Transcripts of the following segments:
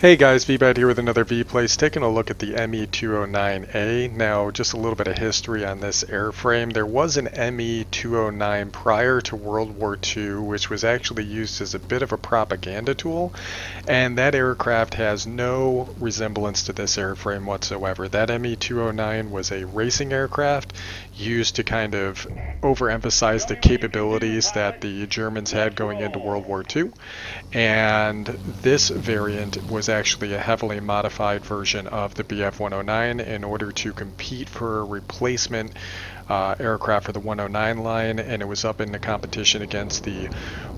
Hey guys, Veebat here with another V-Place, taking a look at the ME-209A. Now, just a little bit of history on this airframe. There was an ME-209 prior to World War II, which was actually used as a bit of a propaganda tool, and that aircraft has no resemblance to this airframe whatsoever. That ME-209 was a racing aircraft used to kind of overemphasize the capabilities that the Germans had going into World War II, and this variant was actually a heavily modified version of the BF-109 in order to compete for a replacement aircraft for the 109 line, and it was up in the competition against the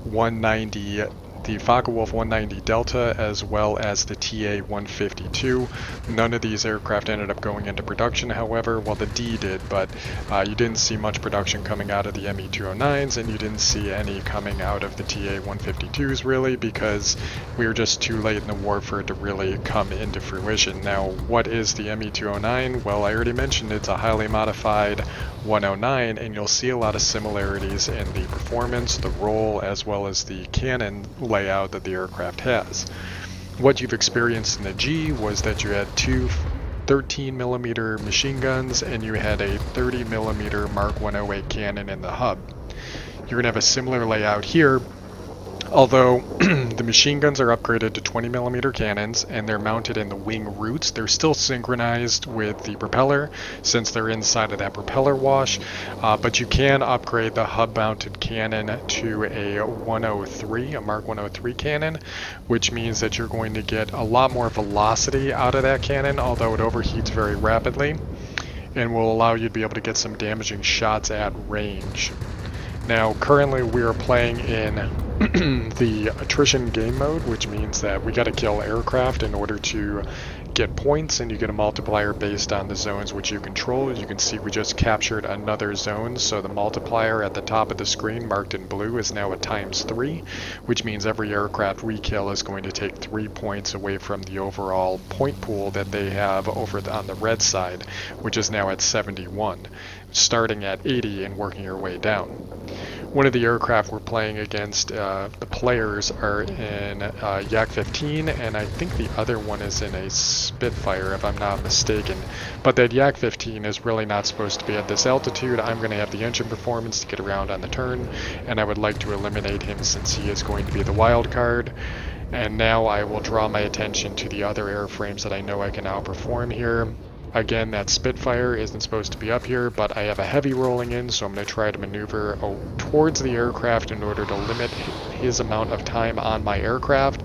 190, the Focke-Wulf 190 Delta, as well as the TA-152. None of these aircraft ended up going into production, however. Well, the D did, but you didn't see much production coming out of the ME-209s, and you didn't see any coming out of the TA-152s, really, because we were just too late in the war for it to really come into fruition. Now, what is the ME-209? Well, I already mentioned it's a highly modified 109, and you'll see a lot of similarities in the performance, the roll, as well as the cannon layout that the aircraft has. What you've experienced in the G was that you had two 13mm machine guns and you had a 30mm Mark 108 cannon in the hub. You're going to have a similar layout here, although the machine guns are upgraded to 20mm cannons and they're mounted in the wing roots. They're still synchronized with the propeller since they're inside of that propeller wash, but you can upgrade the hub-mounted cannon to a 103, a Mark 103 cannon, which means that you're going to get a lot more velocity out of that cannon, although it overheats very rapidly, and will allow you to be able to get some damaging shots at range. Now, currently we are playing in the attrition game mode, which means that we got to kill aircraft in order to get points, and you get a multiplier based on the zones which you control. As you can see, we just captured another zone, so the multiplier at the top of the screen marked in blue is now at ×3, which means every aircraft we kill is going to take 3 points away from the overall point pool that they have over on the red side, which is now at 71, starting at 80 and working your way down. One of the aircraft we're playing against, the players are in Yak-15, and I think the other one is in a Spitfire, if I'm not mistaken. But that Yak-15 is really not supposed to be at this altitude. I'm going to have the engine performance to get around on the turn, and I would like to eliminate him since he is going to be the wild card. And now I will draw my attention to the other airframes that I know I can outperform here. Again, that Spitfire isn't supposed to be up here, but I have a heavy rolling in, so I'm going to try to maneuver towards the aircraft in order to limit his amount of time on my aircraft.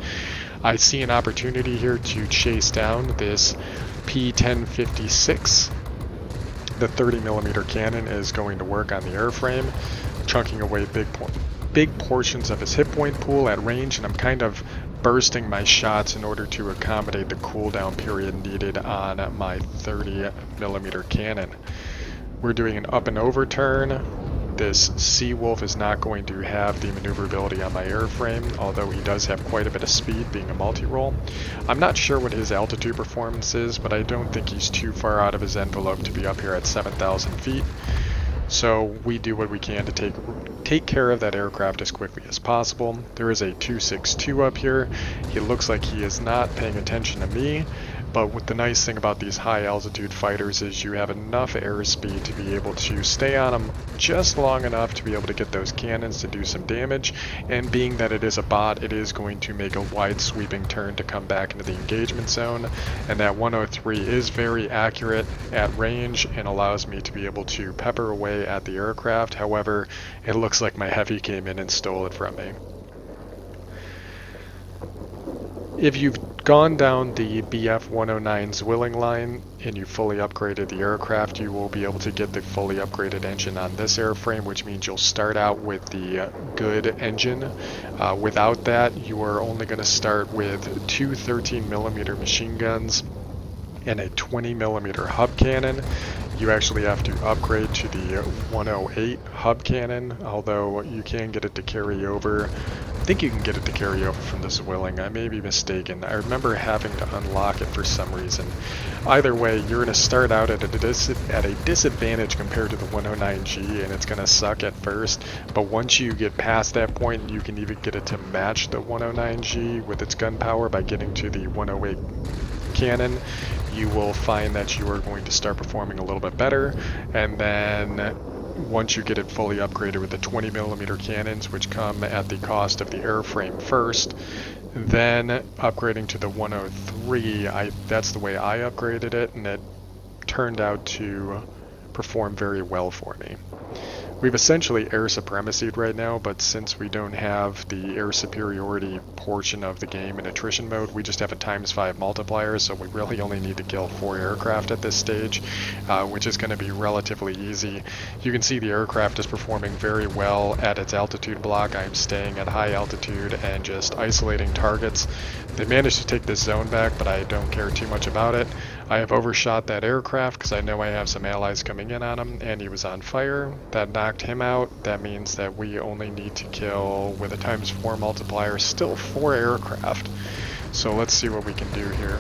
I see an opportunity here to chase down this P-1056. The 30mm cannon is going to work on the airframe, chunking away big portions of his hit point pool at range, and I'm kind of bursting my shots in order to accommodate the cooldown period needed on my 30mm cannon. We're doing an up and over turn. This Seawolf is not going to have the maneuverability on my airframe, although he does have quite a bit of speed being a multi-roll. I'm not sure what his altitude performance is, but I don't think he's too far out of his envelope to be up here at 7,000 feet. So we do what we can to take care of that aircraft as quickly as possible. There is a 262 up here. He looks like he is not paying attention to me, but what the nice thing about these high altitude fighters is you have enough airspeed to be able to stay on them just long enough to be able to get those cannons to do some damage, and being that it is a bot, it is going to make a wide sweeping turn to come back into the engagement zone, and that 103 is very accurate at range and allows me to be able to pepper away at the aircraft. However, it looks like my heavy came in and stole it from me. If you've gone down the BF-109 Zwilling line and you fully upgraded the aircraft, you will be able to get the fully upgraded engine on this airframe, which means you'll start out with the good engine. Without that, you are only going to start with two 13mm machine guns and a 20mm hub cannon. You actually have to upgrade to the 108 hub cannon, although you can get it to carry over think you can get it to carry over from the Zwilling. I may be mistaken. I remember having to unlock it for some reason. Either way, you're going to start out at a disadvantage compared to the 109G, and it's going to suck at first, but once you get past that point, you can even get it to match the 109G with its gun power by getting to the 108 cannon. You will find that you are going to start performing a little bit better, and then once you get it fully upgraded with the 20mm cannons, which come at the cost of the airframe first, then upgrading to the 103, that's the way I upgraded it, and it turned out to perform very well for me. We've essentially air supremacied right now, but since we don't have the air superiority portion of the game in attrition mode, we just have a ×5 multiplier, so we really only need to kill 4 aircraft at this stage, which is going to be relatively easy. You can see the aircraft is performing very well at its altitude block. I'm staying at high altitude and just isolating targets. They managed to take this zone back, but I don't care too much about it. I have overshot that aircraft because I know I have some allies coming in on him, and he was on fire. That knocked him out. That means that we only need to kill, with a ×4 multiplier, still 4 aircraft. So let's see what we can do here.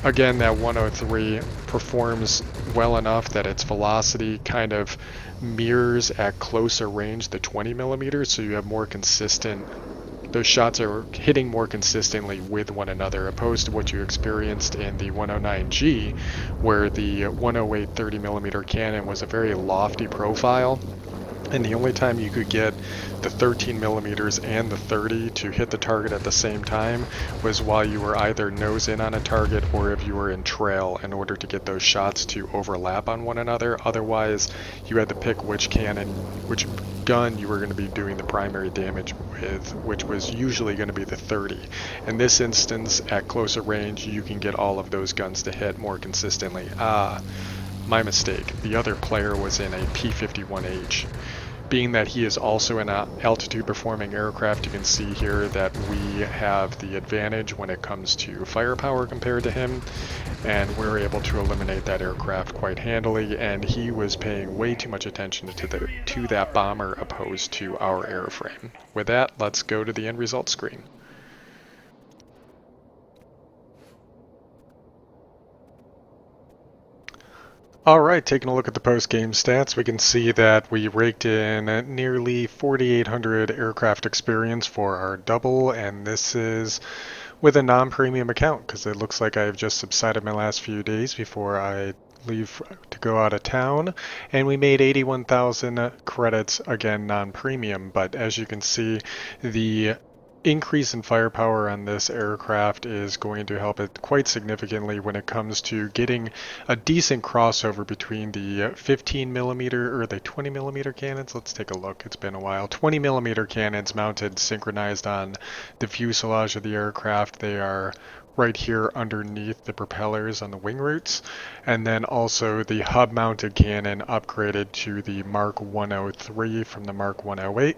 Again, that 103 performs well enough that its velocity kind of mirrors at closer range the 20mm, so you have more consistent, those shots are hitting more consistently with one another, opposed to what you experienced in the 109G, where the 108 30mm cannon was a very lofty profile, and the only time you could get the 13mm and the 30 to hit the target at the same time was while you were either nose in on a target or if you were in trail, in order to get those shots to overlap on one another. Otherwise, you had to pick which gun you were going to be doing the primary damage with, which was usually going to be the 30. In this instance, at closer range, you can get all of those guns to hit more consistently. My mistake. The other player was in a P-51H. Being that he is also an altitude performing aircraft, you can see here that we have the advantage when it comes to firepower compared to him, and we're able to eliminate that aircraft quite handily, and he was paying way too much attention to that bomber opposed to our airframe. With that, let's go to the end result screen. Alright, taking a look at the post-game stats, we can see that we raked in nearly 4,800 aircraft experience for our double, and this is with a non-premium account, because it looks like I've just subsided my last few days before I leave to go out of town, and we made 81,000 credits, again non-premium, but as you can see, the increase in firepower on this aircraft is going to help it quite significantly when it comes to getting a decent crossover between the 15mm or the 20mm cannons. Let's take a look. It's been a while. 20mm cannons mounted synchronized on the fuselage of the aircraft. They are right here underneath the propellers on the wing roots, and then also the hub mounted cannon upgraded to the Mark 103 from the Mark 108,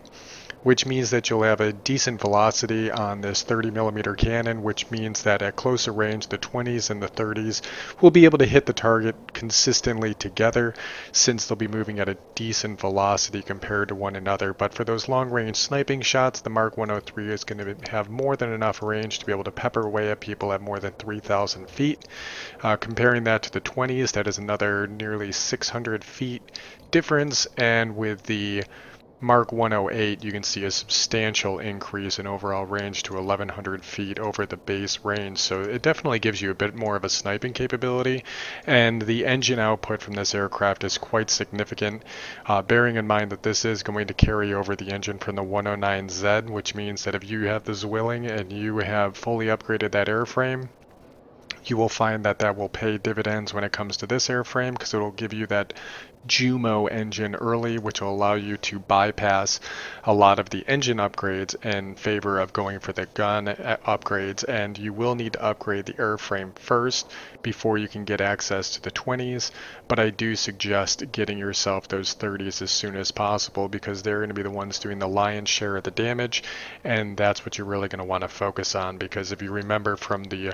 which means that you'll have a decent velocity on this 30mm cannon, which means that at closer range the 20s and the 30s will be able to hit the target consistently together, since they'll be moving at a decent velocity compared to one another. But for those long range sniping shots, the Mark 103 is going to have more than enough range to be able to pepper away at people at more than 3,000 feet. Comparing that to the 20s, that is another nearly 600 feet difference, and with the Mark 108, you can see a substantial increase in overall range to 1,100 feet over the base range, so it definitely gives you a bit more of a sniping capability, and the engine output from this aircraft is quite significant, bearing in mind that this is going to carry over the engine from the 109Z, which means that if you have the Zwilling and you have fully upgraded that airframe, you will find that that will pay dividends when it comes to this airframe, because it will give you that Jumo engine early, which will allow you to bypass a lot of the engine upgrades in favor of going for the gun upgrades, and you will need to upgrade the airframe first before you can get access to the 20s, but I do suggest getting yourself those 30s as soon as possible, because they're going to be the ones doing the lion's share of the damage, and that's what you're really going to want to focus on, because if you remember from the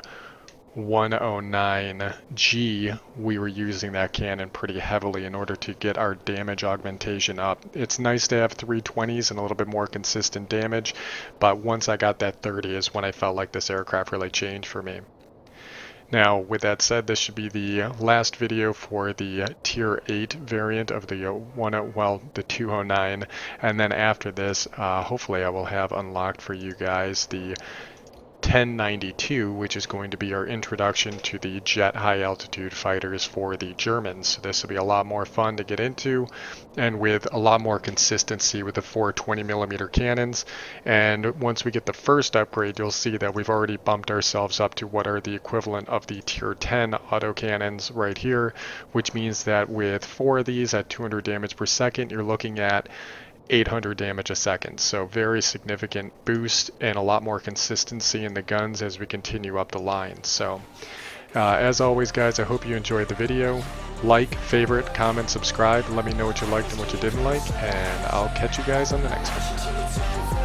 109G, we were using that cannon pretty heavily in order to get our damage augmentation up. It's nice to have 320s and a little bit more consistent damage, but once I got that 30 is when I felt like this aircraft really changed for me. Now, with that said, this should be the last video for the Tier 8 variant of the the 209, and then after this, hopefully I will have unlocked for you guys the 1092, which is going to be our introduction to the jet high altitude fighters for the Germans. So this will be a lot more fun to get into, and with a lot more consistency with the 420mm cannons. And once we get the first upgrade, you'll see that we've already bumped ourselves up to what are the equivalent of the tier 10 autocannons right here, which means that with 4 of these at 200 damage per second, you're looking at 800 damage a second. So very significant boost and a lot more consistency in the guns as we continue up the line. So as always, guys, I hope you enjoyed the video. Like, favorite, comment, subscribe. Let me know what you liked and what you didn't like, and I'll catch you guys on the next one.